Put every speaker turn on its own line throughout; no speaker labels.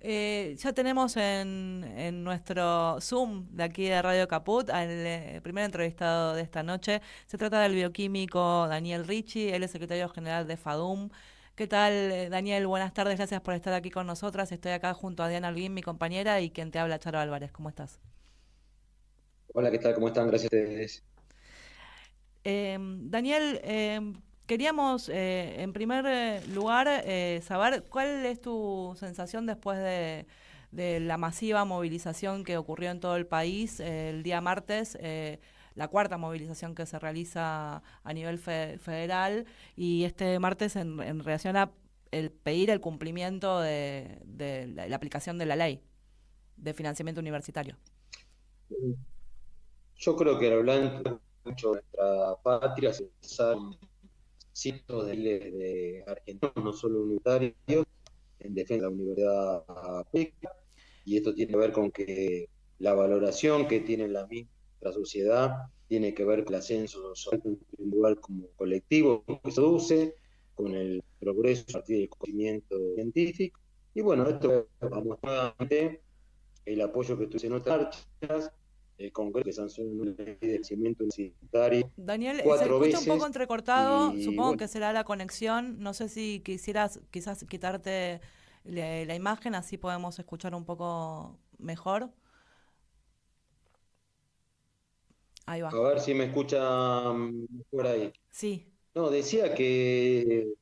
Ya tenemos en nuestro Zoom de aquí de Radio Caput al primer entrevistado de esta noche. Se trata del bioquímico Daniel Ricci, él es secretario general de FADUM. ¿Qué tal, Daniel? Buenas tardes, gracias por estar aquí con nosotras. Estoy acá junto a Diana Alguín, mi compañera, y quien te habla, Charo Álvarez. ¿Cómo estás?
Hola, ¿qué tal? ¿Cómo están? Gracias a ustedes.
Daniel, queríamos en primer lugar saber cuál es tu sensación después de la masiva movilización que ocurrió en todo el país el día martes, la cuarta movilización que se realiza a nivel federal y este martes en relación a el pedir el cumplimiento de la aplicación de la ley de financiamiento universitario.
Yo creo que a lo largo mucho de nuestra patria se usaron cientos de miles de argentinos, no solo unitarios, en defensa de la universidad pública, y esto tiene que ver con que la valoración que tiene la misma nuestra sociedad tiene que ver con el ascenso social individual como colectivo que se produce, con el progreso a partir del conocimiento científico, y bueno, esto vamos nuevamente el apoyo que tuve en otras marchas, el Congreso que sancionó una ley de crecimiento universitario
Daniel, se
cuatro
escucha un poco
veces
entrecortado,
y
supongo
bueno,
que será la conexión. No sé si quisieras quizás quitarte la imagen, así podemos escuchar un poco mejor. Ahí va.
a ver si me escuchan por ahí.
Sí.
No, decía que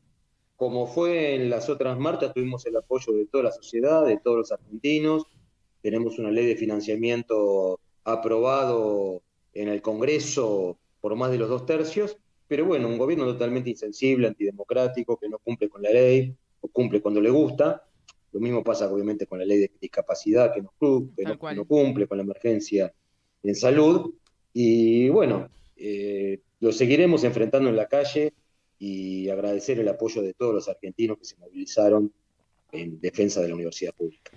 como fue en las otras marchas, tuvimos el apoyo de toda la sociedad, de todos los argentinos, tenemos una ley de financiamiento aprobado en el Congreso por más de los dos tercios, pero bueno, un gobierno totalmente insensible, antidemocrático, que no cumple con la ley o cumple cuando le gusta. Lo mismo pasa obviamente con la ley de discapacidad,
Tal
que no
cual.
cumple, con la emergencia en salud. Y bueno, lo seguiremos enfrentando en la calle y agradecer el apoyo de todos los argentinos que se movilizaron en defensa de la universidad pública.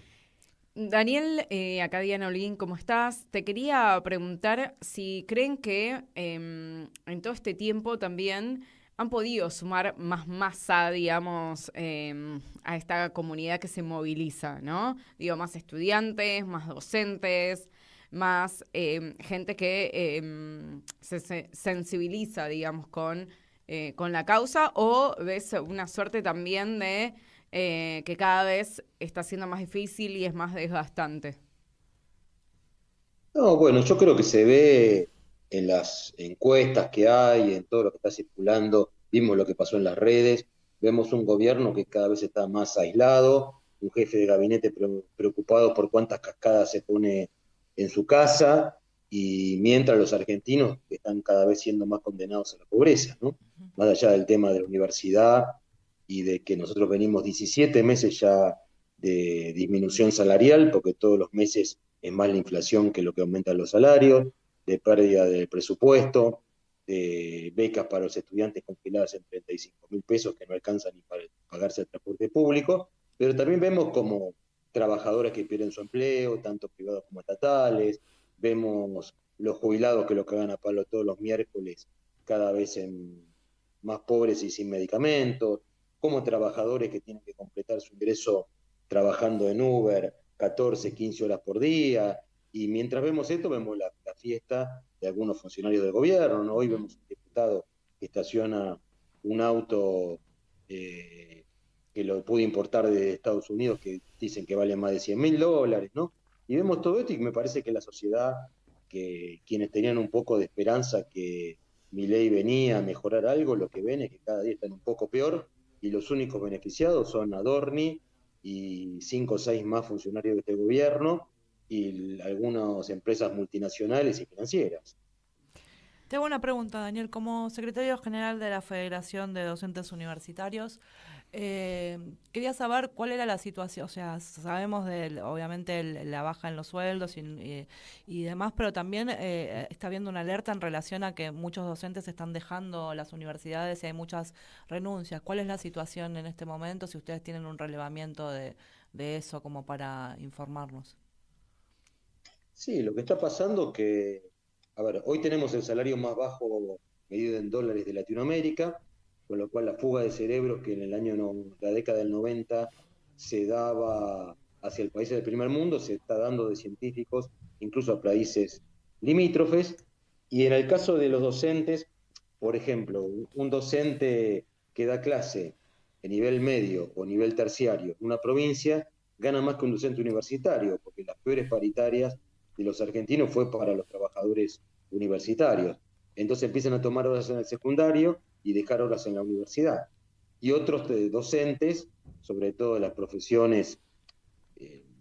Daniel, acá Diana Olguín, ¿cómo estás? Te quería preguntar si creen que en todo este tiempo también han podido sumar más masa, digamos, a esta comunidad que se moviliza, ¿no? Digo, más estudiantes, más docentes, más gente que se sensibiliza, digamos, con la causa, o ves una suerte también de que cada vez está siendo más difícil y es más desgastante.
No, bueno, yo creo que se ve en las encuestas que hay, en todo lo que está circulando, vimos lo que pasó en las redes, vemos un gobierno que cada vez está más aislado, un jefe de gabinete preocupado por cuántas cascadas se pone en su casa, y mientras los argentinos están cada vez siendo más condenados a la pobreza, ¿no? Más allá del tema de la universidad y de que nosotros venimos 17 meses ya de disminución salarial, porque todos los meses es más la inflación que lo que aumentan los salarios, de pérdida del presupuesto, de becas para los estudiantes congeladas en 35.000 pesos que no alcanzan ni para pagarse el transporte público, pero también vemos como trabajadores que pierden su empleo, tanto privados como estatales, vemos los jubilados que lo cagan a palo todos los miércoles, cada vez más pobres y sin medicamentos, como trabajadores que tienen que completar su ingreso trabajando en Uber 14, 15 horas por día. Y mientras vemos esto, vemos la fiesta de algunos funcionarios del gobierno, ¿no? Hoy
Ujú.
vemos un diputado que estaciona un auto que lo pudo importar de Estados Unidos, que dicen que vale más de $100.000, ¿no? Y vemos todo esto y me parece que la sociedad, que quienes tenían un poco de esperanza que mi ley venía a mejorar algo, lo que ven es que cada día están un poco peor y los únicos beneficiados son Adorni y cinco o seis más funcionarios de este gobierno y algunas empresas multinacionales y financieras.
Te hago una pregunta, Daniel. Como secretario general de la Federación de Docentes Universitarios, quería saber cuál era la situación. O sea, sabemos de, obviamente, la baja en los sueldos y demás, pero también está habiendo una alerta en relación a que muchos docentes están dejando las universidades y hay muchas renuncias. ¿Cuál es la situación en este momento? Si ustedes tienen un relevamiento de eso como para informarnos.
Sí, lo que está pasando que, a ver, hoy tenemos el salario más bajo medido en dólares de Latinoamérica, con lo cual la fuga de cerebros que en el año, la década del 90 se daba hacia el país del primer mundo, se está dando de científicos incluso a países limítrofes. Y en el caso de los docentes, por ejemplo, un docente que da clase de nivel medio o nivel terciario en una provincia gana más que un docente universitario, porque las peores paritarias de los argentinos fue para los trabajadores universitarios. Entonces empiezan a tomar horas en el secundario y dejar horas en la universidad. Y otros docentes, sobre todo de las profesiones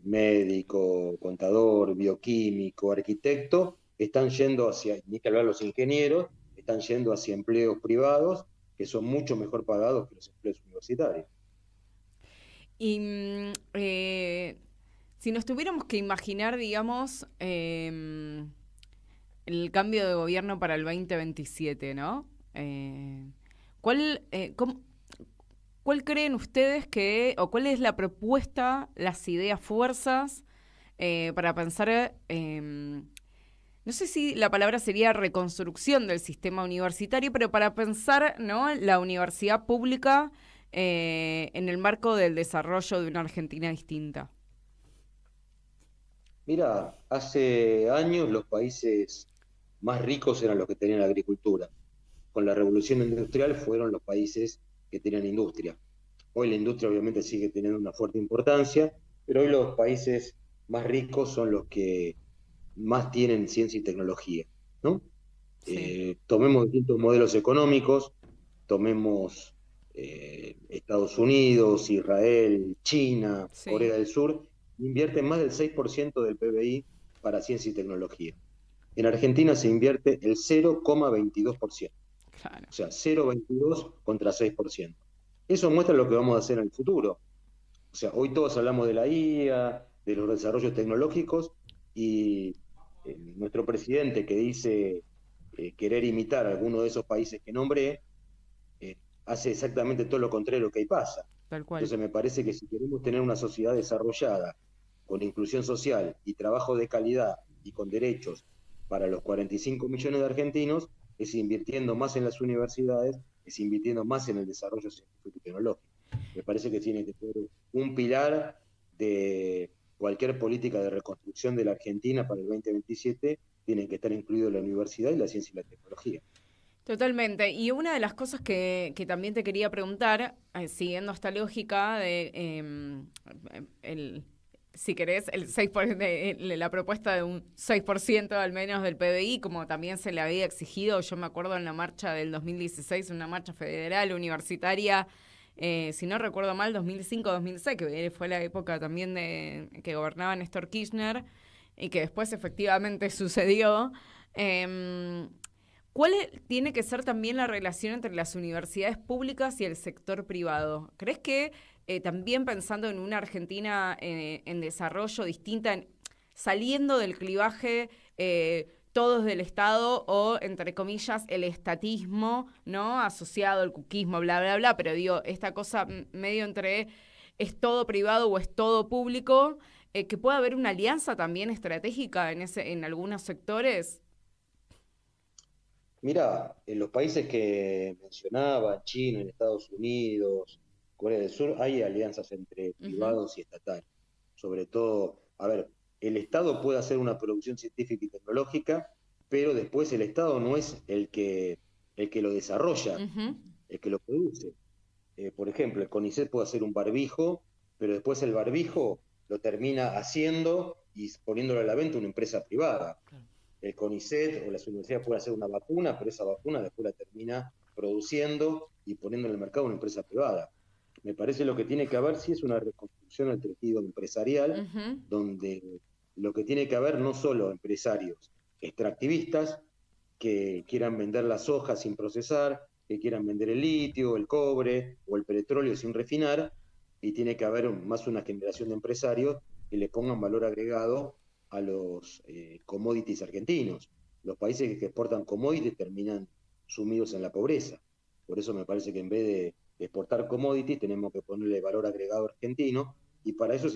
médico, contador, bioquímico, arquitecto, están yendo hacia, ni que hablar los ingenieros, están yendo hacia empleos privados que son mucho mejor pagados que los empleos universitarios.
Y si nos tuviéramos que imaginar, digamos, el cambio de gobierno para el 2027, ¿no? ¿Cuál, ¿Cuál creen ustedes que, o cuál es la propuesta, las ideas, fuerzas para pensar, no sé si la palabra sería reconstrucción del sistema universitario, pero para pensar, ¿no?, la universidad pública en el marco del desarrollo de una Argentina distinta?
Mira, hace años los países más ricos eran los que tenían agricultura. Con la revolución industrial fueron los países que tenían industria. Hoy la industria obviamente sigue teniendo una fuerte importancia, pero hoy los países más ricos son los que más tienen ciencia y tecnología, ¿no?
Sí,
Tomemos distintos modelos económicos, tomemos Estados Unidos, Israel, China,
sí,
Corea del Sur, invierten más del 6% del PBI para ciencia y tecnología. En Argentina se invierte el 0,22%,
claro.
o sea, 0,22 contra 6%. Eso muestra lo que vamos a hacer en el futuro. O sea, hoy todos hablamos de la IA, de los desarrollos tecnológicos, y nuestro presidente que dice querer imitar a alguno de esos países que nombré, hace exactamente todo lo contrario que ahí pasa.
Tal cual.
Entonces me parece que si queremos tener una sociedad desarrollada, con inclusión social y trabajo de calidad y con derechos para los 45 millones de argentinos, es invirtiendo más en las universidades, es invirtiendo más en el desarrollo científico y tecnológico. Me parece que tiene que ser un pilar de cualquier política de reconstrucción de la Argentina para el 2027, tienen que estar incluidos la universidad y la ciencia y la tecnología.
Totalmente. Y una de las cosas que también te quería preguntar, siguiendo esta lógica de, si querés, el 6%, la propuesta de un 6% al menos del PBI, como también se le había exigido, yo me acuerdo en la marcha del 2016, una marcha federal universitaria, si no recuerdo mal, 2005-2006, que fue la época también de que gobernaba Néstor Kirchner y que después efectivamente sucedió. ¿Cuál tiene que ser también la relación entre las universidades públicas y el sector privado? ¿Crees que también pensando en una Argentina en desarrollo distinta, saliendo del clivaje todos del Estado o, entre comillas, el estatismo, ¿no?, asociado al cuquismo, bla, bla, bla, pero digo, esta cosa medio entre es todo privado o es todo público, que pueda haber una alianza también estratégica en algunos sectores?
Mira, en los países que mencionaba, China, en Estados Unidos, Corea del Sur, hay alianzas entre
Ujú,
privados y estatales. Sobre todo, a ver, el Estado puede hacer una producción científica y tecnológica, pero después el Estado no es el que lo desarrolla,
ujú.
el que lo produce. Por ejemplo, el CONICET puede hacer un barbijo, pero después el barbijo lo termina haciendo y poniéndolo a la venta una empresa privada. El CONICET o las universidades pueden hacer una vacuna, pero esa vacuna después la termina produciendo y poniendo en el mercado una empresa privada. Me parece lo que tiene que haber sí es una reconstrucción del tejido empresarial,
Ujú.
donde lo que tiene que haber no solo empresarios extractivistas que quieran vender las hojas sin procesar, que quieran vender el litio, el cobre o el petróleo sin refinar, y tiene que haber más una generación de empresarios que le pongan valor agregado a los commodities argentinos. Los países que exportan commodities terminan sumidos en la pobreza. Por eso me parece que en vez de exportar commodities tenemos que ponerle valor agregado argentino, y para eso es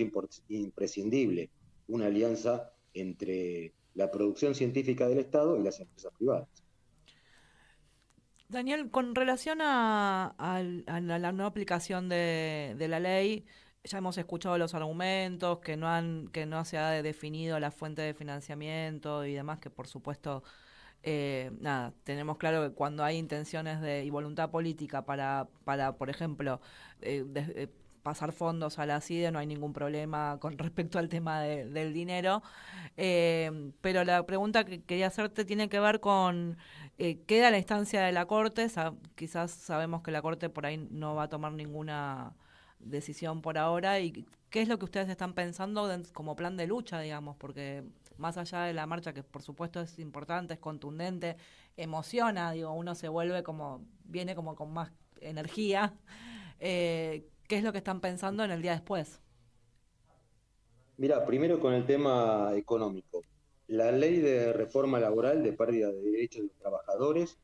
imprescindible una alianza entre la producción científica del Estado y las empresas privadas.
Daniel, con relación a la no aplicación de la ley, ya hemos escuchado los argumentos, que no se ha definido la fuente de financiamiento y demás, que por supuesto, nada, tenemos claro que cuando hay intenciones y voluntad política por ejemplo, pasar fondos a la CIDE, no hay ningún problema con respecto al tema del dinero. Pero la pregunta que quería hacerte tiene que ver con, queda la instancia de la Corte, quizás sabemos que la Corte por ahí no va a tomar ninguna decisión por ahora, y qué es lo que ustedes están pensando como plan de lucha, digamos, porque más allá de la marcha, que por supuesto es importante, es contundente, emociona, digo, uno se vuelve viene como con más energía. ¿Qué es lo que están pensando en el día después?
Mira, primero con el tema económico. La ley de reforma laboral de pérdida de derechos de los trabajadores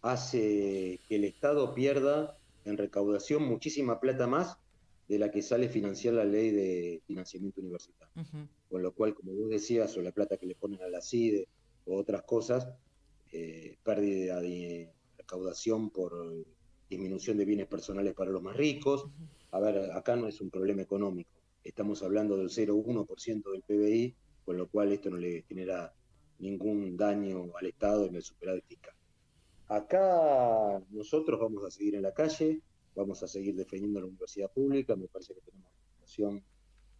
hace que el Estado pierda en recaudación muchísima plata más de la que sale financiar la ley de financiamiento universitario.
Uh-huh.
Con lo cual, como vos decías, o la plata que le ponen a la CIDE o otras cosas, pérdida de recaudación por disminución de bienes personales para los más ricos. A ver, acá no es un problema económico, estamos hablando del 0,1% del PBI, con lo cual esto no le genera ningún daño al Estado en el superávit fiscal. Acá nosotros vamos a seguir en la calle, vamos a seguir defendiendo la universidad pública. Me parece que tenemos la obligación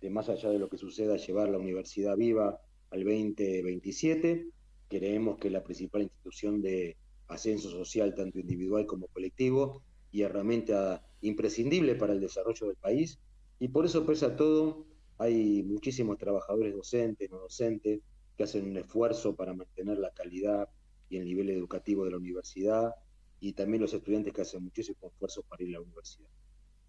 de, más allá de lo que suceda, llevar la universidad viva al 2027. Creemos que es la principal institución de ascenso social, tanto individual como colectivo, y herramienta imprescindible para el desarrollo del país. Y por eso, pese a todo, hay muchísimos trabajadores docentes, no docentes, que hacen un esfuerzo para mantener la calidad y el nivel educativo de la universidad, y también los estudiantes que hacen muchísimo esfuerzo para ir a la universidad.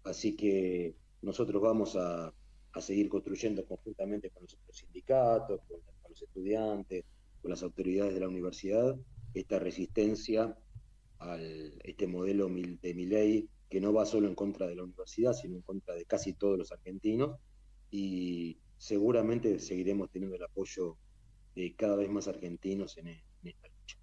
Así que nosotros vamos a seguir construyendo conjuntamente con los otros sindicatos, con los estudiantes, con las autoridades de la universidad, esta resistencia a este modelo de Milei, que no va solo en contra de la universidad, sino en contra de casi todos los argentinos, y seguramente seguiremos teniendo el apoyo de cada vez más argentinos en esta lucha.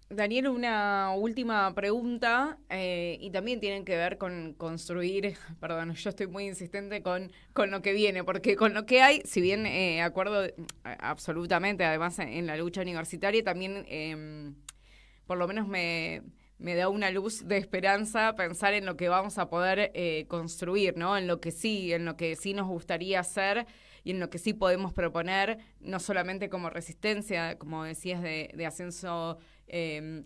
Daniel, una última pregunta, y también tienen que ver con construir, perdón, yo estoy muy insistente con lo que viene, porque con lo que hay, si bien acuerdo absolutamente, además en la lucha universitaria, también por lo menos me da una luz de esperanza pensar en lo que vamos a poder construir, ¿no? En lo que sí nos gustaría hacer y en lo que sí podemos proponer, no solamente como resistencia, como decías, de ascenso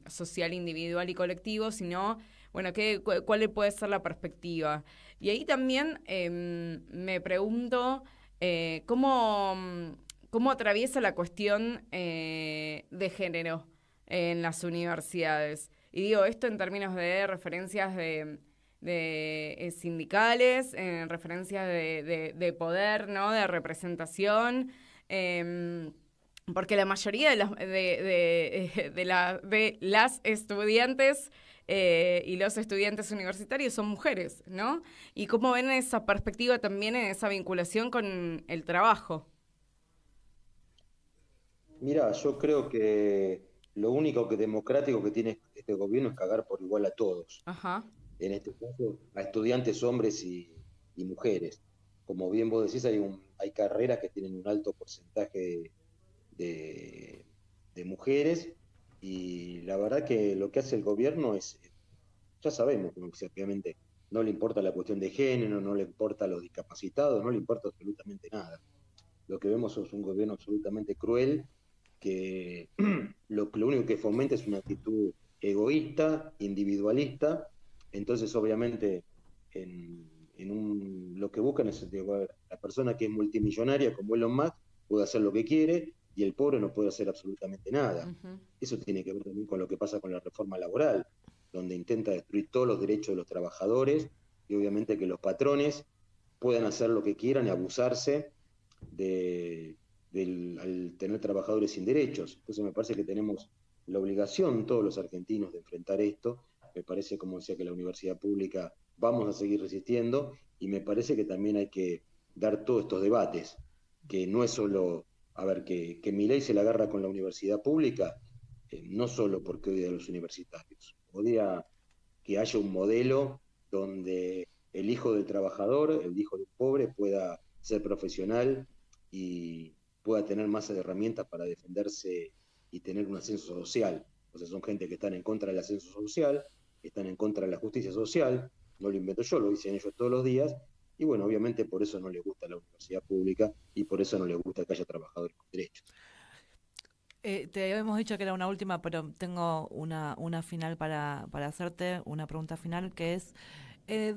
social, individual y colectivo, sino, bueno, ¿cuál puede ser la perspectiva? Y ahí también me pregunto cómo atraviesa la cuestión de género en las universidades. Y digo esto en términos de referencias de sindicales, en referencias de poder, ¿no? De representación, porque la mayoría de las estudiantes y los estudiantes universitarios son mujeres, ¿no? Y cómo ven esa perspectiva también en esa vinculación con el trabajo.
Mira, yo creo que lo único que democrático que tiene este gobierno es cagar por igual a todos.
Ajá.
En este caso, a estudiantes hombres y mujeres. Como bien vos decís, hay carreras que tienen un alto porcentaje de mujeres, y la verdad que lo que hace el gobierno es, ya sabemos, como que obviamente no le importa la cuestión de género, no le importa a los discapacitados, no le importa absolutamente nada. Lo que vemos es un gobierno absolutamente cruel, que lo único que fomenta es una actitud egoísta, individualista. Entonces obviamente lo que buscan es, digo, la persona que es multimillonaria como Elon Musk puede hacer lo que quiere, y el pobre no puede hacer absolutamente nada.
Uh-huh.
Eso tiene que ver también con lo que pasa con la reforma laboral, donde intenta destruir todos los derechos de los trabajadores, y obviamente que los patrones puedan hacer lo que quieran y abusarse al tener trabajadores sin derechos. Entonces me parece que tenemos la obligación, todos los argentinos, de enfrentar esto. Me parece, como decía, que la universidad pública vamos a seguir resistiendo, y me parece que también hay que dar todos estos debates, que no es solo, a ver, que Milei se la agarra con la universidad pública, no solo porque odia a los universitarios, odia que haya un modelo donde el hijo del trabajador, el hijo del pobre, pueda ser profesional y pueda tener más herramientas para defenderse y tener un ascenso social. O sea, son gente que están en contra del ascenso social, están en contra de la justicia social, no lo invento yo, lo dicen ellos todos los días, y bueno, obviamente por eso no les gusta la universidad pública y por eso no les gusta que haya trabajadores con derechos.
Te habíamos dicho que era una última, pero tengo una final para hacerte, una pregunta final, que es,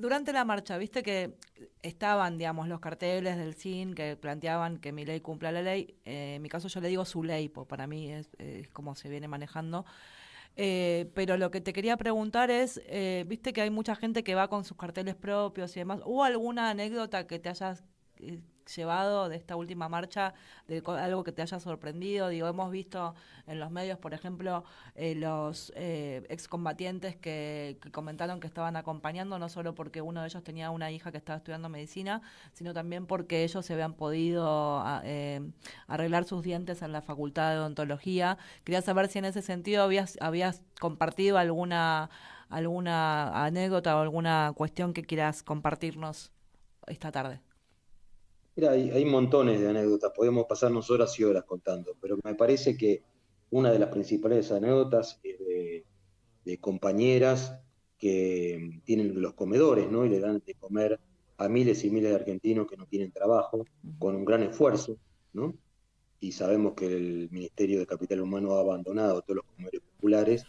durante la marcha, viste que estaban, digamos, los carteles del CIN que planteaban que mi ley cumpla la ley. En mi caso yo le digo su ley, pues para mí es como se viene manejando. Pero lo que te quería preguntar es, viste que hay mucha gente que va con sus carteles propios y demás. ¿Hubo alguna anécdota que te hayas llevado de esta última marcha, algo que te haya sorprendido? Digo, hemos visto en los medios, por ejemplo, los excombatientes que comentaron que estaban acompañando, no solo porque uno de ellos tenía una hija que estaba estudiando medicina, sino también porque ellos se habían podido arreglar sus dientes en la Facultad de Odontología. Quería saber si en ese sentido habías compartido alguna anécdota o alguna cuestión que quieras compartirnos esta tarde.
Mira, hay montones de anécdotas, podemos pasarnos horas y horas contando, pero me parece que una de las principales anécdotas es de compañeras que tienen los comedores, ¿no? Y le dan de comer a miles y miles de argentinos que no tienen trabajo, con un gran esfuerzo, ¿no? Y sabemos que el Ministerio de Capital Humano ha abandonado todos los comedores populares.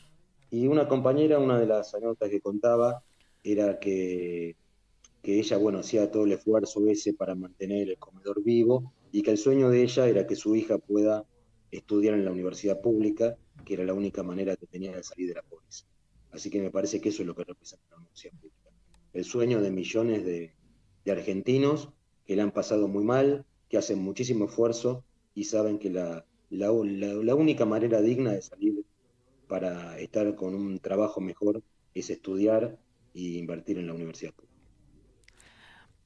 Y una compañera, una de las anécdotas que contaba, era que ella, bueno, hacía todo el esfuerzo ese para mantener el comedor vivo y que el sueño de ella era que su hija pueda estudiar en la universidad pública, que era la única manera que tenía de salir de la pobreza. Así que me parece que eso es lo que representa la universidad pública. El sueño de millones de argentinos que le han pasado muy mal, que hacen muchísimo esfuerzo y saben que la única manera digna de salir para estar con un trabajo mejor es estudiar e invertir en la universidad pública.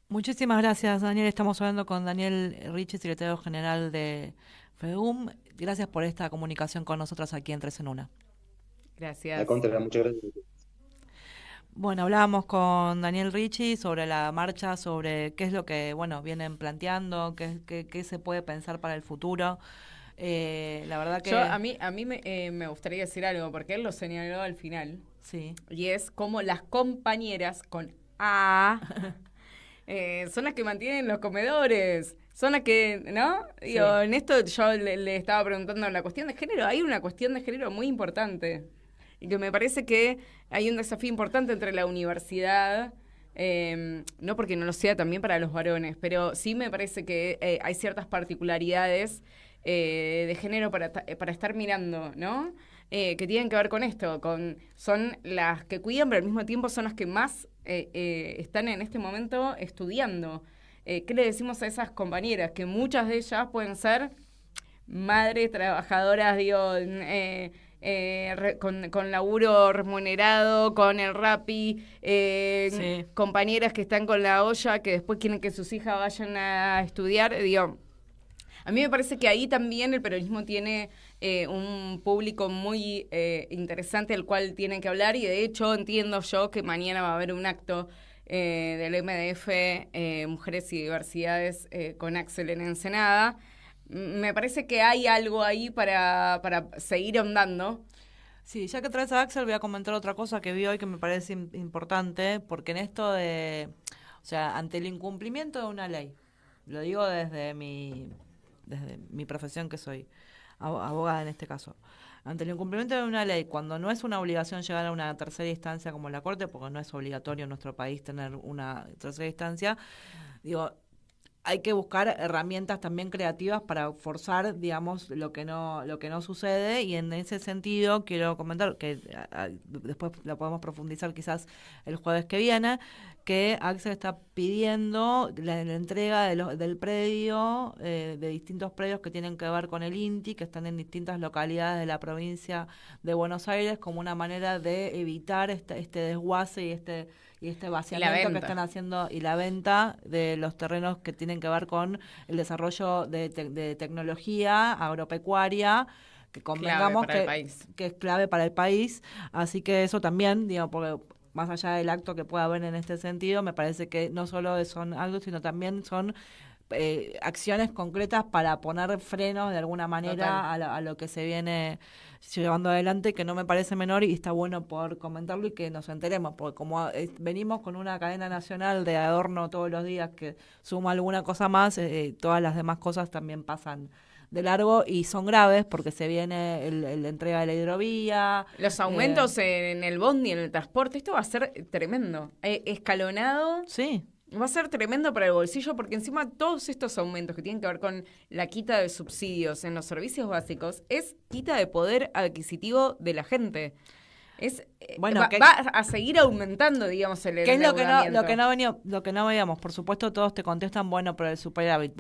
Muchísimas gracias, Daniel. Estamos hablando con Daniel Ricci, secretario general de FEUM. Gracias por esta comunicación con nosotros aquí en Tres en Una.
Al
Gracias.
contrario, muchas gracias.
Bueno, hablábamos con Daniel Ricci sobre la marcha, sobre qué es lo que, bueno, vienen planteando, qué se puede pensar para el futuro. La verdad que...
A mí me gustaría decir algo, porque él lo señaló al final.
Sí.
Y es como las compañeras con A son las que mantienen los comedores. Son las que, ¿no? Digo,
Sí.
en esto yo le estaba preguntando la cuestión de género. Hay una cuestión de género muy importante. Y que me parece que hay un desafío importante entre la universidad, no porque no lo sea también para los varones, pero sí me parece que hay ciertas particularidades de género para estar mirando, ¿no? Que tienen que ver con esto, son las que cuidan, pero al mismo tiempo son las que más están en este momento estudiando. ¿Qué le decimos a esas compañeras? Que muchas de ellas pueden ser madres trabajadoras, digo, con laburo remunerado, con el Rappi,
Sí.
compañeras que están con la olla, que después quieren que sus hijas vayan a estudiar, digo. A mí me parece que ahí también el peronismo tiene un público muy interesante al cual tienen que hablar, y de hecho entiendo yo que mañana va a haber un acto del MDF, Mujeres y Diversidades, con Axel en Ensenada. Me parece que hay algo ahí para seguir ahondando.
Sí, ya que traes a Axel, voy a comentar otra cosa que vi hoy que me parece importante, porque en esto o sea, ante el incumplimiento de una ley, lo digo desde mi profesión, que soy abogada en este caso, ante el incumplimiento de una ley, cuando no es una obligación llegar a una tercera instancia como la Corte, porque no es obligatorio en nuestro país tener una tercera instancia, digo, hay que buscar herramientas también creativas para forzar, digamos, lo que no sucede, y en ese sentido quiero comentar que después lo podemos profundizar quizás el jueves que viene, que Axel está pidiendo la entrega del predio, de distintos predios que tienen que ver con el INTI, que están en distintas localidades de la provincia de Buenos Aires, como una manera de evitar este desguace y este vaciamiento que están haciendo, y la venta de los terrenos que tienen que ver con el desarrollo de tecnología agropecuaria, que convengamos que es clave para el país. Así que eso también, digamos, porque más allá del acto que pueda haber en este sentido, me parece que no solo son algo, sino también son acciones concretas para poner frenos de alguna manera a lo que se viene llevando adelante, que no me parece menor y está bueno poder comentarlo y que nos enteremos, porque como venimos con una cadena nacional de adorno todos los días que suma alguna cosa más, todas las demás cosas también pasan de largo y son graves porque se viene la entrega de la hidrovía.
Los aumentos en el bondi, en el transporte, esto va a ser tremendo. Escalonado.
Sí.
Va a ser tremendo para el bolsillo porque encima todos estos aumentos que tienen que ver con la quita de subsidios en los servicios básicos es quita de poder adquisitivo de la gente. Bueno, va a seguir aumentando, digamos, el endeudamiento.
¿Qué es lo que no veíamos? Por supuesto, todos te contestan, bueno, por el superávit,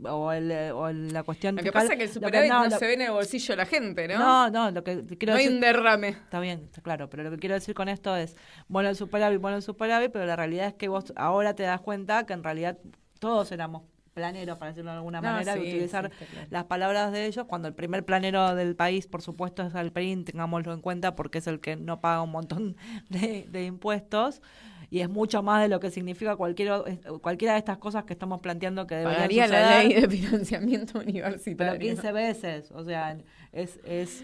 o la cuestión
lo que pasa es que el superávit no se ve en el bolsillo de la gente,
¿no? No, lo que quiero
no
decir,
hay un derrame.
Está bien, está claro, pero lo que quiero decir con esto es, el superávit, pero la realidad es que vos ahora te das cuenta que en realidad todos éramos planeros, para decirlo de alguna manera, de utilizar las palabras de ellos, cuando el primer planero del país, por supuesto, es Alperín, tengámoslo en cuenta, porque es el que no paga un montón de impuestos, y es mucho más de lo que significa cualquiera de estas cosas que estamos planteando que deberían suceder.
La ley de financiamiento universitario.
Pero 15 veces, o sea,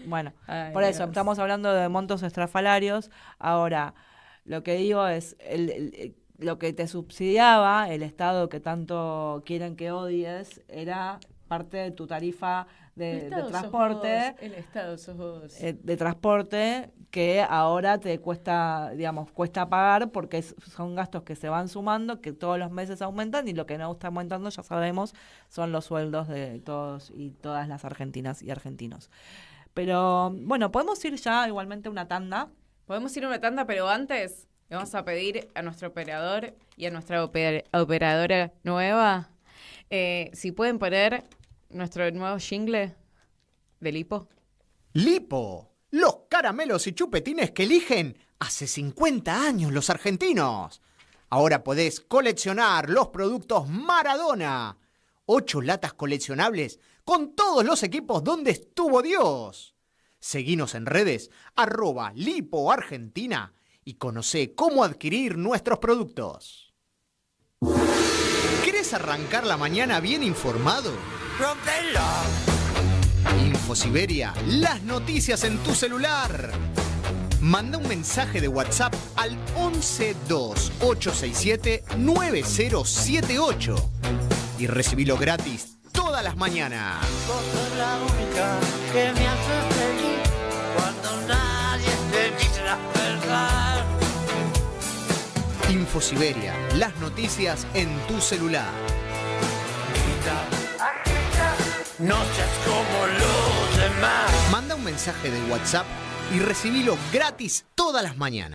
bueno,
Ay,
por eso
Dios.
estamos hablando de montos estrafalarios. Ahora, lo que digo es, lo que te subsidiaba el Estado que tanto quieren que odies era parte de tu tarifa de transporte.
El Estado sos vos.
De transporte que ahora te cuesta pagar porque son gastos que se van sumando, que todos los meses aumentan y lo que no está aumentando, ya sabemos, son los sueldos de todos y todas las argentinas y argentinos. Pero bueno, podemos ir ya igualmente a una tanda.
Podemos ir a una tanda, pero antes le vamos a pedir a nuestro operador y a nuestra operadora nueva si pueden poner nuestro nuevo jingle de Lipo.
Lipo, los caramelos y chupetines que eligen hace 50 años los argentinos. Ahora podés coleccionar los productos Maradona. 8 latas coleccionables con todos los equipos donde estuvo Dios. Seguinos en redes @LipoArgentina y conocé cómo adquirir nuestros productos. ¿Querés arrancar la mañana bien informado? ¡Rompela! InfoSiberia, las noticias en tu celular. Manda un mensaje de WhatsApp al 1128679078 y recibilo gratis todas las mañanas.
Vos sos la única que me hace feliz cuando nadie te dice la verdad.
InfoSiberia, las noticias en tu celular.
No seas como los demás.
Manda un mensaje de WhatsApp y recibilo gratis todas las mañanas.